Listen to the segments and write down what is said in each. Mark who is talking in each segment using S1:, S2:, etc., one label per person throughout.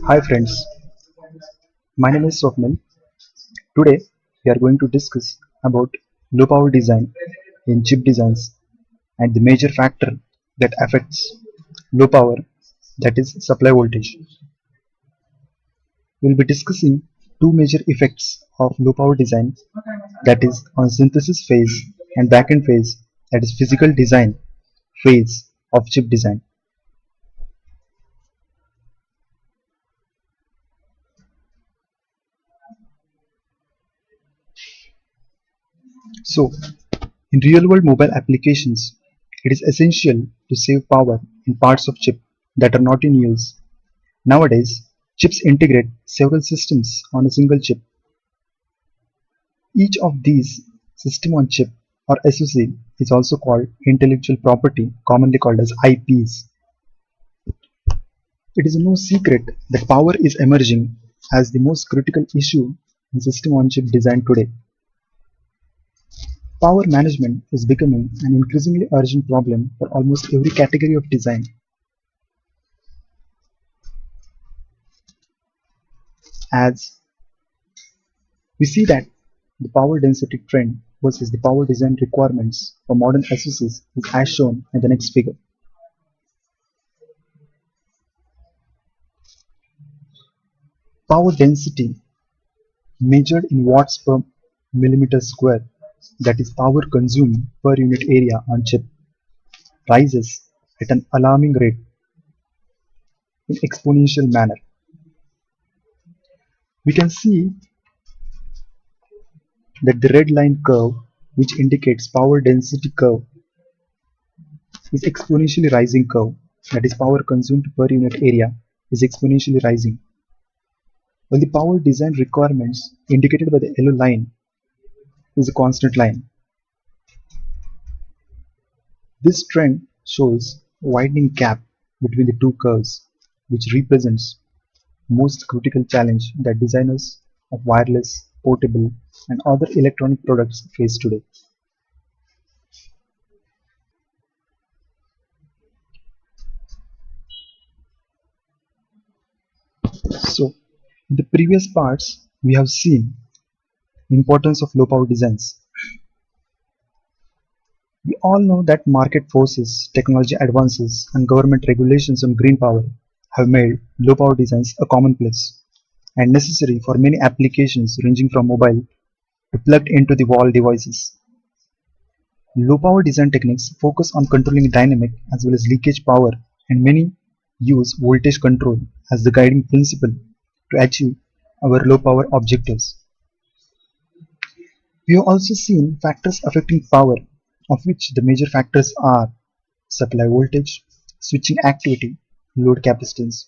S1: Hi friends, my name is Swapnil. Today we are going to discuss about low power design in chip designs and the major factor that affects low power, that is supply voltage. We will be discussing two major effects of low power design, that is on synthesis phase and backend phase, that is physical design phase of chip design. So in real world mobile applications, it is essential to save power in parts of chip that are not in use. Nowadays, chips integrate several systems on a single chip. Each of these system on chip or SoC is also called intellectual property, commonly called as IPs. It is no secret that power is emerging as the most critical issue in system on chip design today. Power management is becoming an increasingly urgent problem for almost every category of design. As we see that the power density trend versus the power design requirements for modern SoCs is as shown in the next figure. Power density measured in watts per millimeter square, that is power consumed per unit area on chip, rises at an alarming rate in exponential manner. We can see that the red line curve, which indicates power density curve, is exponentially rising curve, that is power consumed per unit area is exponentially rising, while the power design requirements indicated by the yellow line is a constant line. This trend shows a widening gap between the two curves, which represents most critical challenge that designers of wireless, portable, and other electronic products face today. So, in the previous parts, we have seen importance of low power designs. We all know that market forces, technology advances, and government regulations on green power have made low power designs a commonplace and necessary for many applications ranging from mobile to plugged into the wall devices. Low power design techniques focus on controlling dynamic as well as leakage power, and many use voltage control as the guiding principle to achieve our low power objectives. We have also seen factors affecting power, of which the major factors are supply voltage, switching activity, load capacitance.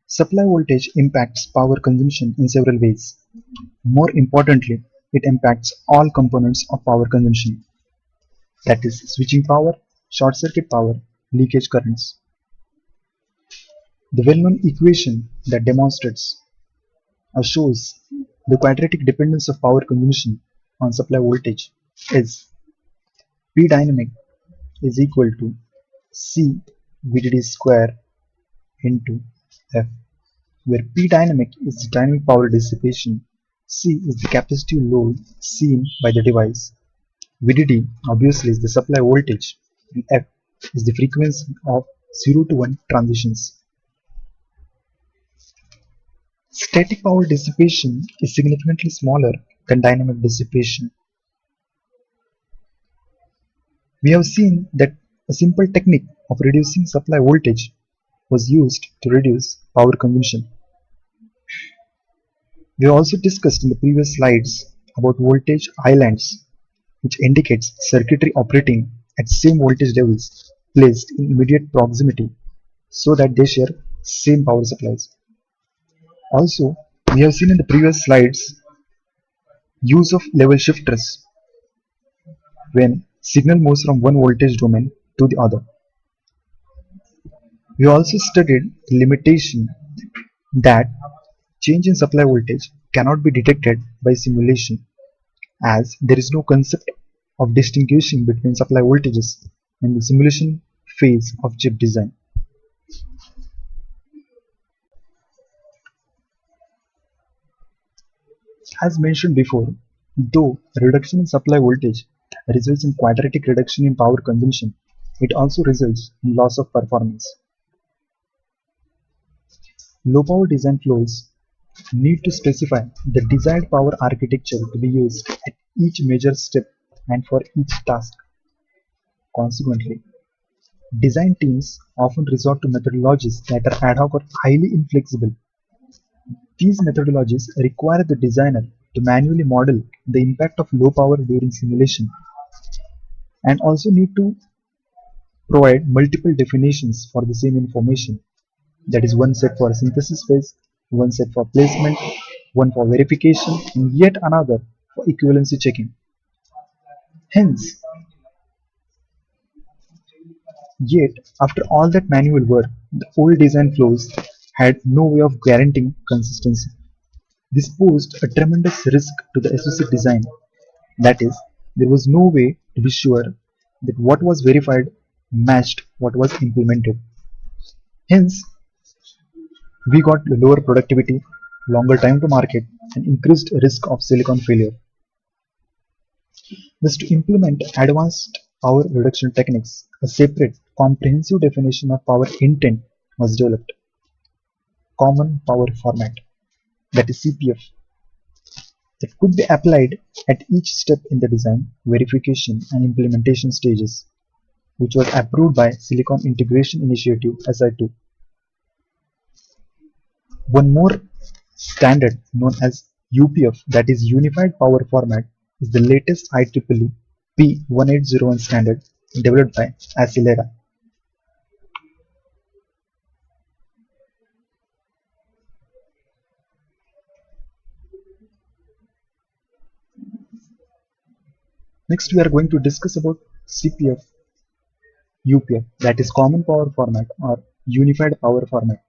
S1: Supply voltage impacts power consumption in several ways. More importantly, it impacts all components of power consumption, that is switching power, short circuit power, leakage currents. The well-known equation that demonstrates or shows the quadratic dependence of power consumption on supply voltage is P dynamic is equal to C VDD square into F, where P dynamic is the dynamic power dissipation, C is the capacitive load seen by the device, VDD obviously is the supply voltage, and F is the frequency of 0 to 1 transitions. Static power dissipation is significantly smaller than dynamic dissipation. We have seen that a simple technique of reducing supply voltage was used to reduce power consumption. We also discussed in the previous slides about voltage islands, which indicates circuitry operating at same voltage levels placed in immediate proximity so that they share same power supplies. Also, we have seen in the previous slides use of level shifters when signal moves from one voltage domain to the other. We also studied the limitation that change in supply voltage cannot be detected by simulation, as there is no concept of distinguishing between supply voltages in the simulation phase of chip design. As mentioned before, though reduction in supply voltage results in quadratic reduction in power consumption, it also results in loss of performance. Low power design flows need to specify the desired power architecture to be used at each major step and for each task. Consequently, design teams often resort to methodologies that are ad hoc or highly inflexible. These methodologies require the designer to manually model the impact of low power during simulation and also need to provide multiple definitions for the same information. That is one set for synthesis phase, one set for placement, one for verification, and yet another for equivalency checking. Hence, yet after all that manual work, the old design flows had no way of guaranteeing consistency. This posed a tremendous risk to the associate design. That is, there was no way to be sure that what was verified matched what was implemented. Hence, we got lower productivity, longer time to market, and increased risk of silicon failure. Thus, to implement advanced power reduction techniques, a separate, comprehensive definition of power intent was developed. Common Power Format, that is CPF, that could be applied at each step in the design, verification, and implementation stages, which was approved by Silicon Integration Initiative SI2. One more standard known as UPF, that is Unified Power Format, is the latest IEEE P1801 standard developed by Acelera. Next, we are going to discuss about CPF, UPF, that is Common Power Format or Unified Power Format.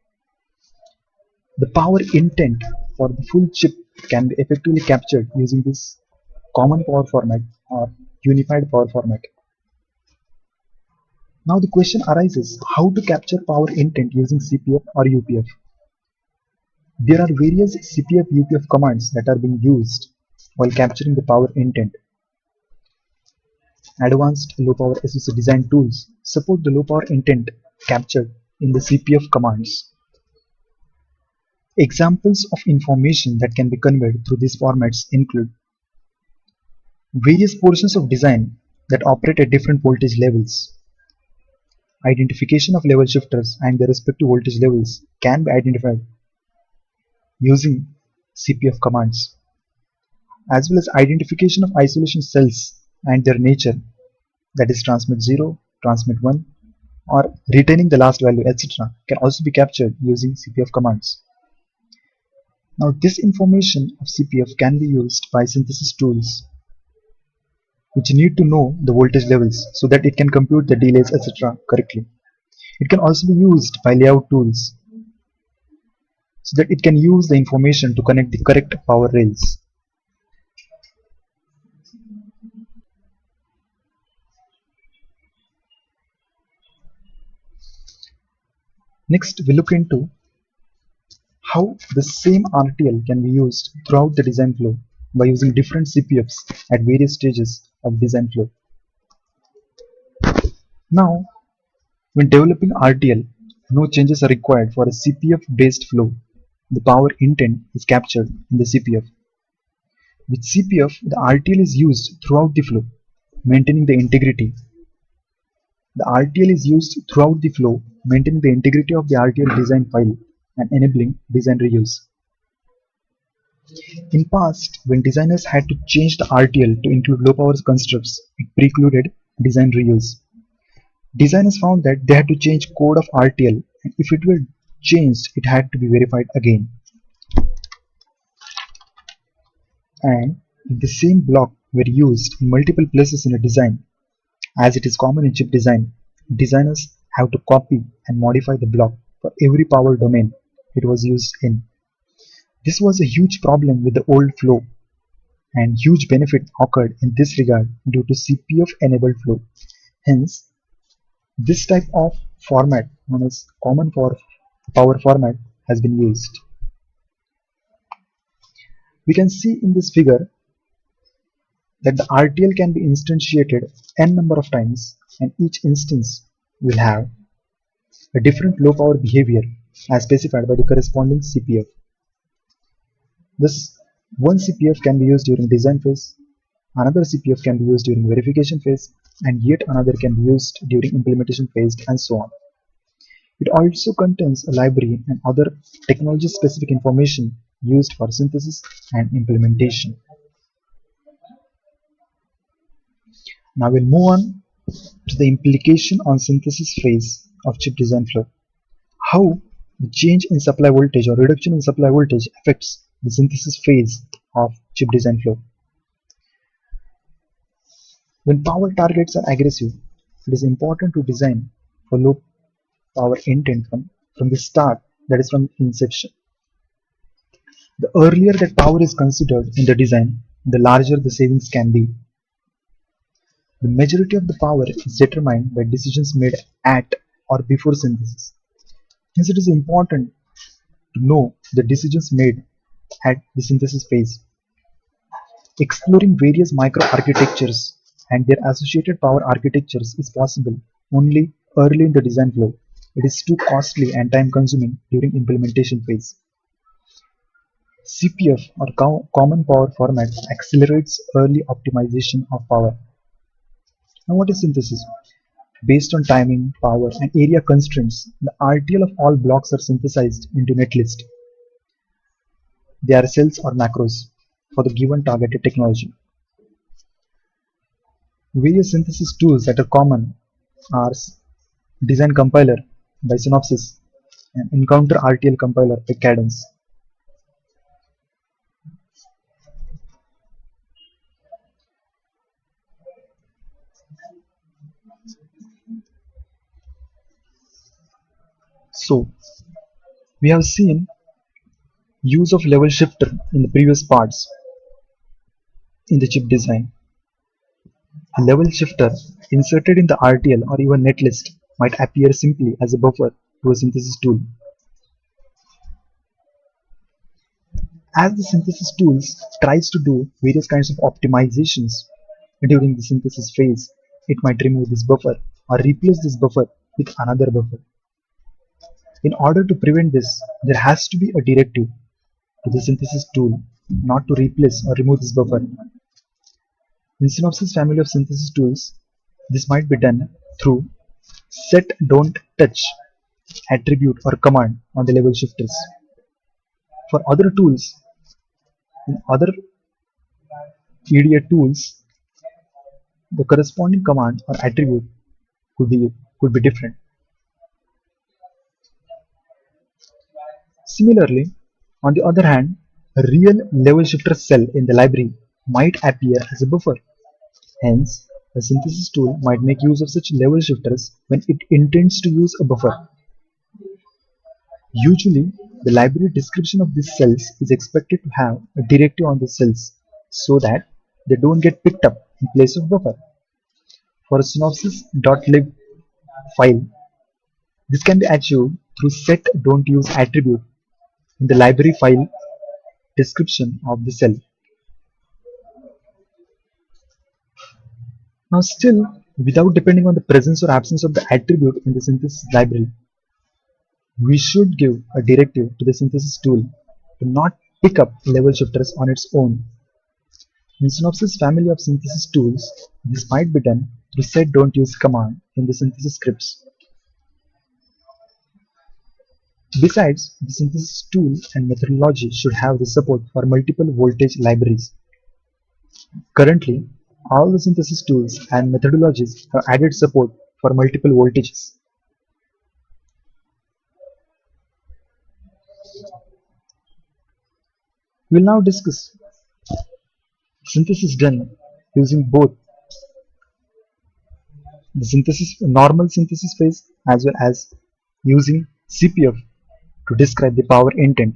S1: The power intent for the full chip can be effectively captured using this Common Power Format or Unified Power Format. Now the question arises, how to capture power intent using CPF or UPF? There are various CPF UPF commands that are being used while capturing the power intent. Advanced low power SoC design tools support the low power intent captured in the CPF commands. Examples of information that can be conveyed through these formats include various portions of design that operate at different voltage levels. Identification of level shifters and their respective voltage levels can be identified using CPF commands, as well as identification of isolation cells and their nature, that is transmit 0, transmit 1, or retaining the last value, etc., can also be captured using CPF commands. Now this information of CPF can be used by synthesis tools which need to know the voltage levels so that it can compute the delays, etc. correctly. It can also be used by layout tools so that it can use the information to connect the correct power rails. Next, we look into how the same RTL can be used throughout the design flow by using different CPFs at various stages of design flow. Now, when developing RTL, no changes are required for a CPF based flow. The power intent is captured in the CPF. With CPF, the RTL is used throughout the flow, maintaining the integrity. The RTL is used throughout the flow, maintaining the integrity of the RTL design file and enabling design reuse. In past, when designers had to change the RTL to include low power constructs, it precluded design reuse. Designers found that they had to change code of RTL, and if it were changed, it had to be verified again. And if the same block were used in multiple places in a design, as it is common in chip design, designers have to copy and modify the block for every power domain it was used in. This was a huge problem with the old flow, and huge benefit occurred in this regard due to CPF enabled flow. Hence, this type of format known as common power format has been used. We can see in this figure that the RTL can be instantiated n number of times, and each instance will have a different low power behavior as specified by the corresponding CPF. Thus, one CPF can be used during design phase, another CPF can be used during verification phase, and yet another can be used during implementation phase, and so on. It also contains a library and other technology-specific information used for synthesis and implementation. Now we'll move on to the implication on synthesis phase of chip design flow. How the change in supply voltage or reduction in supply voltage affects the synthesis phase of chip design flow. When power targets are aggressive, it is important to design for low power intent from the start, that is from inception. The earlier that power is considered in the design, the larger the savings can be. The majority of the power is determined by decisions made at or before synthesis. Hence it is important to know the decisions made at the synthesis phase. Exploring various microarchitectures and their associated power architectures is possible only early in the design flow. It is too costly and time consuming during implementation phase. CPF or common power format accelerates early optimization of power. Now what is synthesis? Based on timing, power and area constraints, the RTL of all blocks are synthesized into netlist. They are cells or macros for the given targeted technology. Various synthesis tools that are common are Design Compiler by Synopsys and Encounter RTL Compiler by Cadence. So, we have seen use of level shifter in the previous parts in the chip design. A level shifter inserted in the RTL or even netlist might appear simply as a buffer to a synthesis tool. As the synthesis tools tries to do various kinds of optimizations during the synthesis phase, it might remove this buffer or replace this buffer with another buffer. In order to prevent this, there has to be a directive to the synthesis tool not to replace or remove this buffer. In Synopsys family of synthesis tools, this might be done through set don't touch attribute or command on the level shifters. For other tools, in other EDA tools, the corresponding command or attribute could be different. Similarly, on the other hand, a real level shifter cell in the library might appear as a buffer. Hence, a synthesis tool might make use of such level shifters when it intends to use a buffer. Usually, the library description of these cells is expected to have a directive on the cells so that they don't get picked up in place of buffer. For a synopsys.lib file, this can be achieved through set don't use attribute in the library file description of the cell. Now still, without depending on the presence or absence of the attribute in the synthesis library, we should give a directive to the synthesis tool to not pick up level shifters on its own. In Synopsys family of synthesis tools, this might be done through set don't use command in the synthesis scripts. Besides, the synthesis tool and methodology should have the support for multiple voltage libraries. Currently, all the synthesis tools and methodologies have added support for multiple voltages. We will now discuss synthesis done using both the normal synthesis phase as well as using CPF to describe the power intent.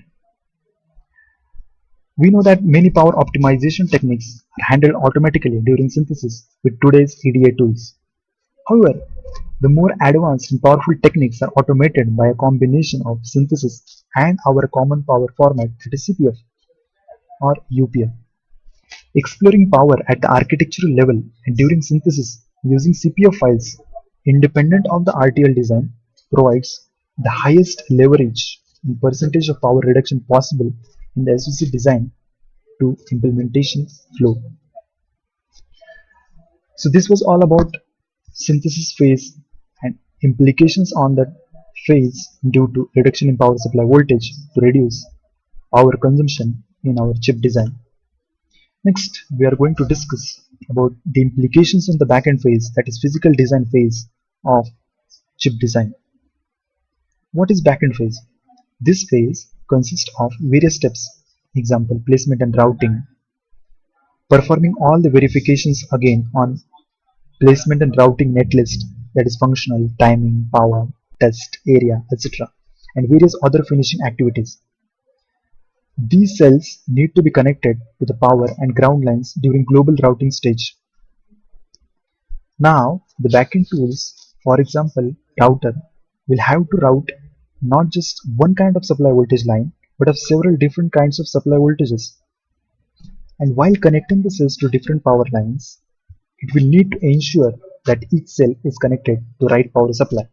S1: We know that many power optimization techniques are handled automatically during synthesis with today's EDA tools. However, the more advanced and powerful techniques are automated by a combination of synthesis and our common power format, that is CPF. or UPF. Exploring power at the architectural level and during synthesis using CPF files independent of the RTL design provides the highest leverage in percentage of power reduction possible in the SoC design to implementation flow. So this was all about synthesis phase and implications on that phase due to reduction in power supply voltage to reduce power consumption in our chip design. Next, we are going to discuss about the implications on the backend phase, that is physical design phase of chip design. What is backend phase? This phase consists of various steps, example placement and routing, performing all the verifications again on placement and routing netlist, that is functional, timing, power, test, area, etc., and various other finishing activities. These cells need to be connected to the power and ground lines during global routing stage. Now, the backend tools, for example, router, will have to route not just one kind of supply voltage line, but of several different kinds of supply voltages. And while connecting the cells to different power lines, it will need to ensure that each cell is connected to right power supply.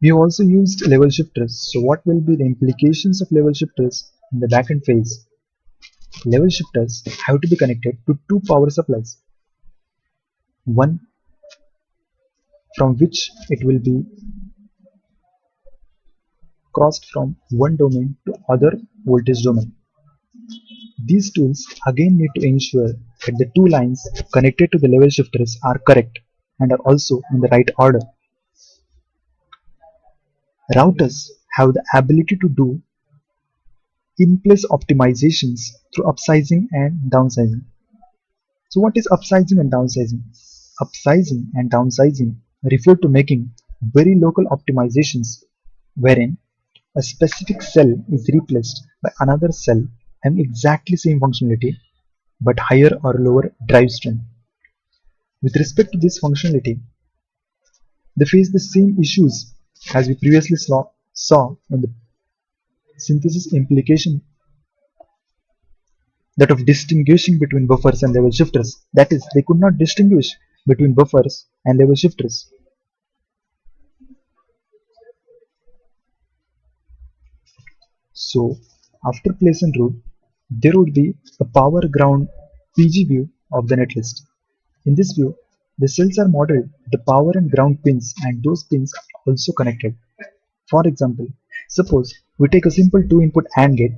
S1: We have also used level shifters. So what will be the implications of level shifters in the backend phase? Level shifters have to be connected to two power supplies, one from which it will be crossed from one domain to other voltage domain. These tools again need to ensure that the two lines connected to the level shifters are correct and are also in the right order. Routers have the ability to do in-place optimizations through upsizing and downsizing. So what is upsizing and downsizing? Upsizing and downsizing refer to making very local optimizations wherein a specific cell is replaced by another cell having exactly same functionality but higher or lower drive strength. With respect to this functionality, they face the same issues as we previously saw in the synthesis implication, that of distinguishing between buffers and level shifters. That is, they could not distinguish between buffers and level shifters. So after place and route, there would be a power ground PG view of the netlist. In this view, the cells are modeled with the power and ground pins, and those pins are also connected. For example, suppose we take a simple 2-input AND gate.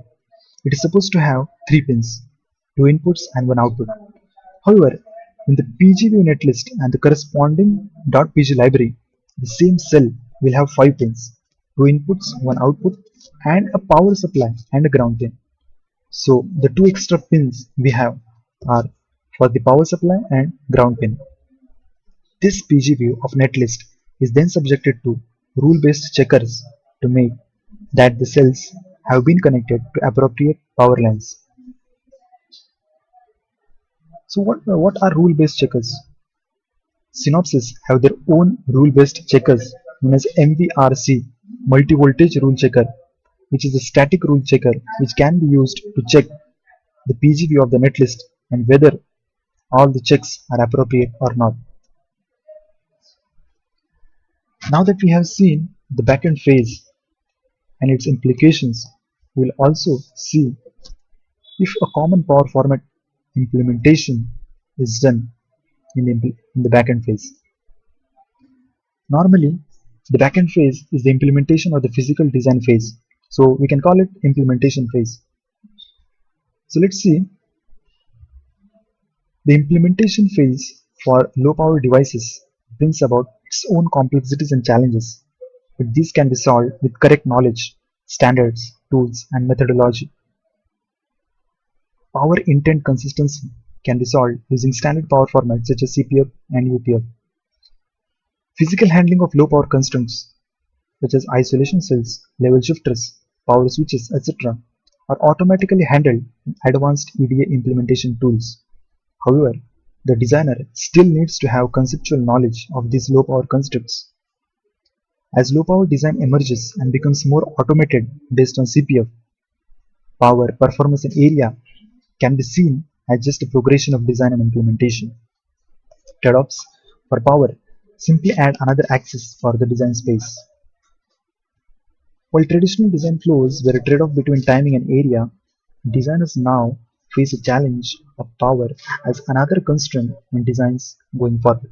S1: It is supposed to have 3 pins, 2 inputs and 1 output. However, in the PGView netlist and the corresponding .pg library, the same cell will have 5 pins, 2 inputs, 1 output, and a power supply and a ground pin. So the 2 extra pins we have are for the power supply and ground pin. This PG view of netlist is then subjected to rule-based checkers to make that the cells have been connected to appropriate power lines. So what are rule-based checkers? Synopsys have their own rule-based checkers known as MVRC, multi-voltage rule checker, which is a static rule checker which can be used to check the PG view of the netlist and whether all the checks are appropriate or not. Now that we have seen the backend phase and its implications, we will also see if a common power format implementation is done in the backend phase. Normally, the backend phase is the implementation of the physical design phase, so we can call it implementation phase. So let's see. The implementation phase for low power devices brings about its own complexities and challenges, but these can be solved with correct knowledge, standards, tools, and methodology. Power intent consistency can be solved using standard power formats such as CPF and UPF. Physical handling of low power constraints such as isolation cells, level shifters, power switches, etc. are automatically handled in advanced EDA implementation tools. However, the designer still needs to have conceptual knowledge of these low power constructs. As low power design emerges and becomes more automated based on CPF, Power, performance, and area can be seen as just a progression of design and implementation. Trade-offs for power simply add another axis for the design space. While traditional design flows were a trade-off between timing and area, designers now face a challenge of power as another constraint in designs going forward.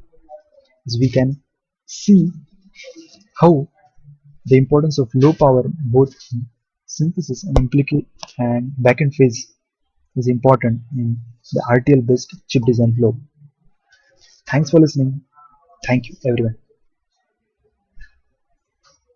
S1: As we can see how the importance of low power both synthesis and backend phase is important in the RTL based chip design flow. Thanks for listening. Thank you everyone.